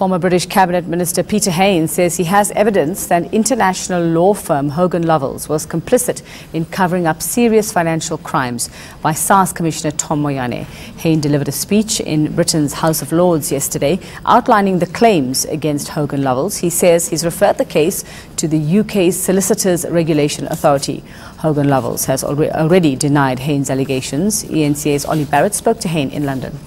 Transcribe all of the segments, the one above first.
Former British Cabinet Minister Peter Haines says he has evidence that international law firm Hogan Lovells was complicit in covering up serious financial crimes by SARS Commissioner Tom Moyane. Haines delivered a speech in Britain's House of Lords yesterday outlining the claims against Hogan Lovells. He says he's referred the case to the UK's Solicitors Regulation Authority. Hogan Lovells has already denied Haines' allegations. ENCA's Ollie Barrett spoke to Haines in London.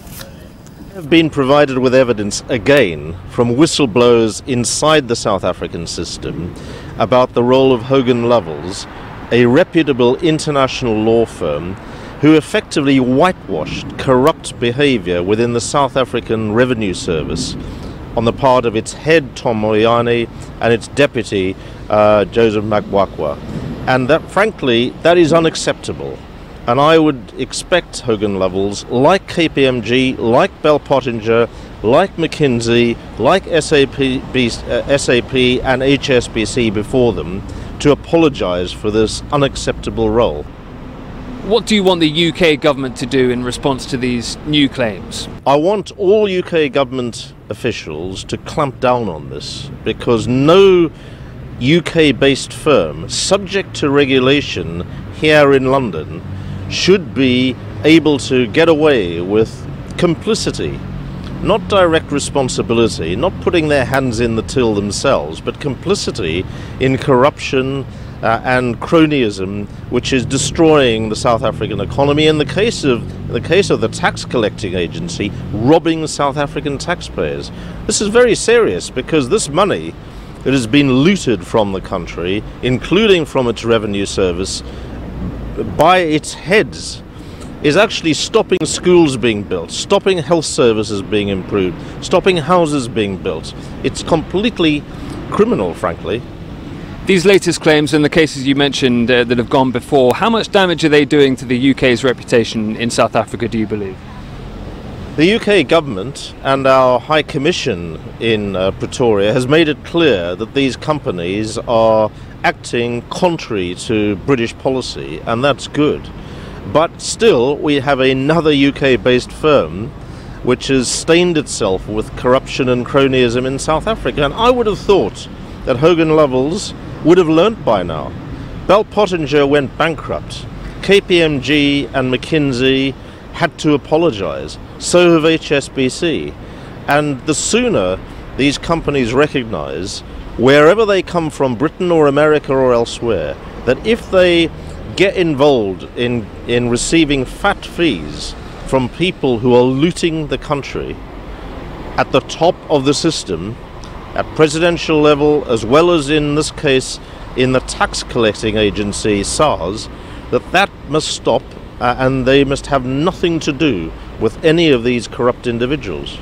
Have been provided with evidence again from whistleblowers inside the South African system about the role of Hogan Lovells, a reputable international law firm who effectively whitewashed corrupt behaviour within the South African Revenue Service on the part of its head Tom Moyane and its deputy Joseph Magwakwa. And that, frankly, that is unacceptable. And I would expect Hogan Lovells, like KPMG, like Bell Pottinger, like McKinsey, like SAP and HSBC before them, to apologise for this unacceptable role. What do you want the UK government to do in response to these new claims? I want all UK government officials to clamp down on this, because no UK-based firm, subject to regulation here in London, should be able to get away with complicity, not direct responsibility, not putting their hands in the till themselves, but complicity in corruption and cronyism, which is destroying the South African economy. In the case of the tax collecting agency, robbing South African taxpayers. This is very serious, because this money that has been looted from the country, including from its revenue service, by its heads, is actually stopping schools being built, stopping health services being improved, stopping houses being built. It's completely criminal, frankly. These latest claims and the cases you mentioned that have gone before, how much damage are they doing to the UK's reputation in South Africa, do you believe? The UK government and our High Commission in Pretoria has made it clear that these companies are acting contrary to British policy, and that's good. But still, we have another UK-based firm which has stained itself with corruption and cronyism in South Africa, and I would have thought that Hogan Lovells would have learnt by now. Bell Pottinger went bankrupt. KPMG and McKinsey had to apologise. So have HSBC. And the sooner these companies recognise, wherever they come from, Britain or America or elsewhere, that if they get involved in receiving fat fees from people who are looting the country at the top of the system, at presidential level, as well as in this case in the tax collecting agency SARS, that must stop, and they must have nothing to do with any of these corrupt individuals.